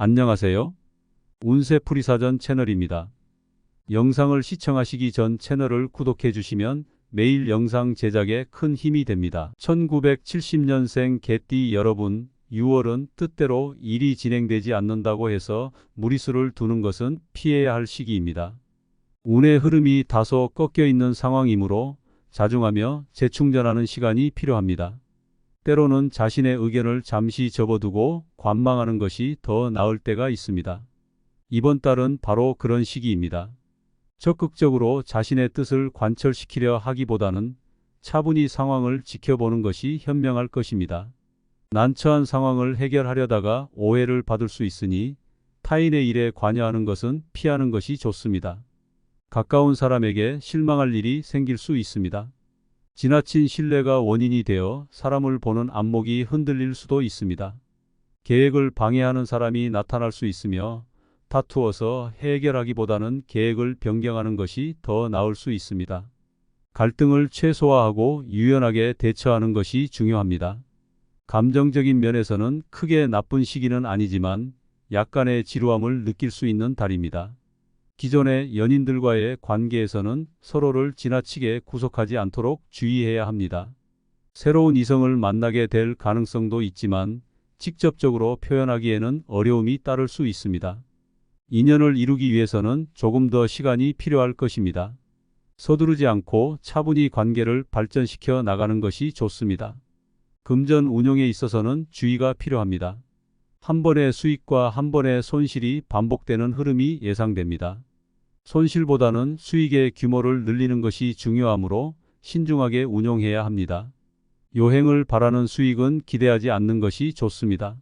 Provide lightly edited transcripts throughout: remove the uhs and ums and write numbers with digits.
안녕하세요. 운세풀이사전 채널입니다. 영상을 시청하시기 전 채널을 구독해 주시면 매일 영상 제작에 큰 힘이 됩니다. 1970년생 개띠 여러분, 6월은 뜻대로 일이 진행되지 않는다고 해서 무리수를 두는 것은 피해야 할 시기입니다. 운의 흐름이 다소 꺾여 있는 상황이므로 자중하며 재충전하는 시간이 필요합니다. 때로는 자신의 의견을 잠시 접어두고 관망하는 것이 더 나을 때가 있습니다. 이번 달은 바로 그런 시기입니다. 적극적으로 자신의 뜻을 관철시키려 하기보다는 차분히 상황을 지켜보는 것이 현명할 것입니다. 난처한 상황을 해결하려다가 오해를 받을 수 있으니 타인의 일에 관여하는 것은 피하는 것이 좋습니다. 가까운 사람에게 실망할 일이 생길 수 있습니다. 지나친 신뢰가 원인이 되어 사람을 보는 안목이 흔들릴 수도 있습니다. 계획을 방해하는 사람이 나타날 수 있으며 다투어서 해결하기보다는 계획을 변경하는 것이 더 나을 수 있습니다. 갈등을 최소화하고 유연하게 대처하는 것이 중요합니다. 감정적인 면에서는 크게 나쁜 시기는 아니지만 약간의 지루함을 느낄 수 있는 달입니다. 기존의 연인들과의 관계에서는 서로를 지나치게 구속하지 않도록 주의해야 합니다. 새로운 이성을 만나게 될 가능성도 있지만 직접적으로 표현하기에는 어려움이 따를 수 있습니다. 인연을 이루기 위해서는 조금 더 시간이 필요할 것입니다. 서두르지 않고 차분히 관계를 발전시켜 나가는 것이 좋습니다. 금전 운용에 있어서는 주의가 필요합니다. 한 번의 수익과 한 번의 손실이 반복되는 흐름이 예상됩니다. 손실보다는 수익의 규모를 늘리는 것이 중요하므로 신중하게 운용해야 합니다. 요행을 바라는 수익은 기대하지 않는 것이 좋습니다.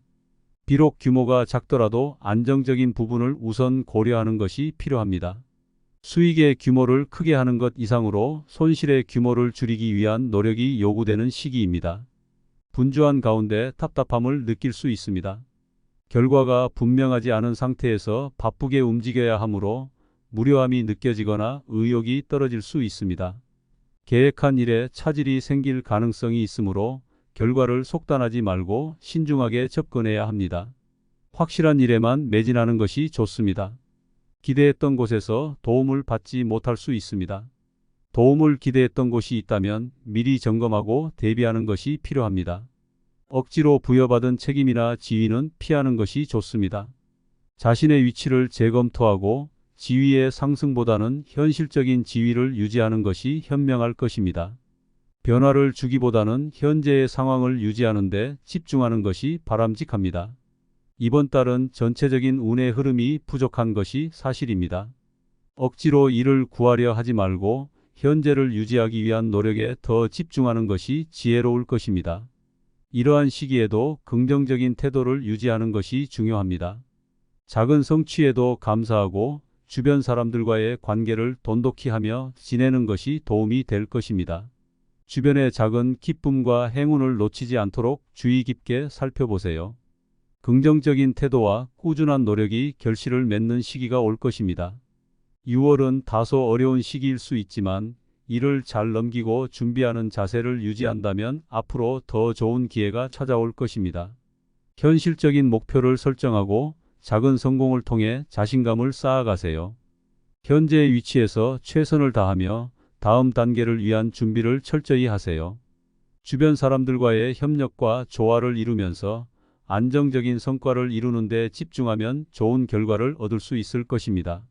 비록 규모가 작더라도 안정적인 부분을 우선 고려하는 것이 필요합니다. 수익의 규모를 크게 하는 것 이상으로 손실의 규모를 줄이기 위한 노력이 요구되는 시기입니다. 분주한 가운데 답답함을 느낄 수 있습니다. 결과가 분명하지 않은 상태에서 바쁘게 움직여야 하므로 무료함이 느껴지거나 의욕이 떨어질 수 있습니다. 계획한 일에 차질이 생길 가능성이 있으므로 결과를 속단하지 말고 신중하게 접근해야 합니다. 확실한 일에만 매진하는 것이 좋습니다. 기대했던 곳에서 도움을 받지 못할 수 있습니다. 도움을 기대했던 곳이 있다면 미리 점검하고 대비하는 것이 필요합니다. 억지로 부여받은 책임이나 지위는 피하는 것이 좋습니다. 자신의 위치를 재검토하고 지위의 상승보다는 현실적인 지위를 유지하는 것이 현명할 것입니다. 변화를 주기보다는 현재의 상황을 유지하는 데 집중하는 것이 바람직합니다. 이번 달은 전체적인 운의 흐름이 부족한 것이 사실입니다. 억지로 일을 구하려 하지 말고 현재를 유지하기 위한 노력에 더 집중하는 것이 지혜로울 것입니다. 이러한 시기에도 긍정적인 태도를 유지하는 것이 중요합니다. 작은 성취에도 감사하고 주변 사람들과의 관계를 돈독히 하며 지내는 것이 도움이 될 것입니다. 주변의 작은 기쁨과 행운을 놓치지 않도록 주의 깊게 살펴보세요. 긍정적인 태도와 꾸준한 노력이 결실을 맺는 시기가 올 것입니다. 6월은 다소 어려운 시기일 수 있지만 이를 잘 넘기고 준비하는 자세를 유지한다면 앞으로 더 좋은 기회가 찾아올 것입니다. 현실적인 목표를 설정하고 작은 성공을 통해 자신감을 쌓아가세요. 현재의 위치에서 최선을 다하며 다음 단계를 위한 준비를 철저히 하세요. 주변 사람들과의 협력과 조화를 이루면서 안정적인 성과를 이루는 데 집중하면 좋은 결과를 얻을 수 있을 것입니다.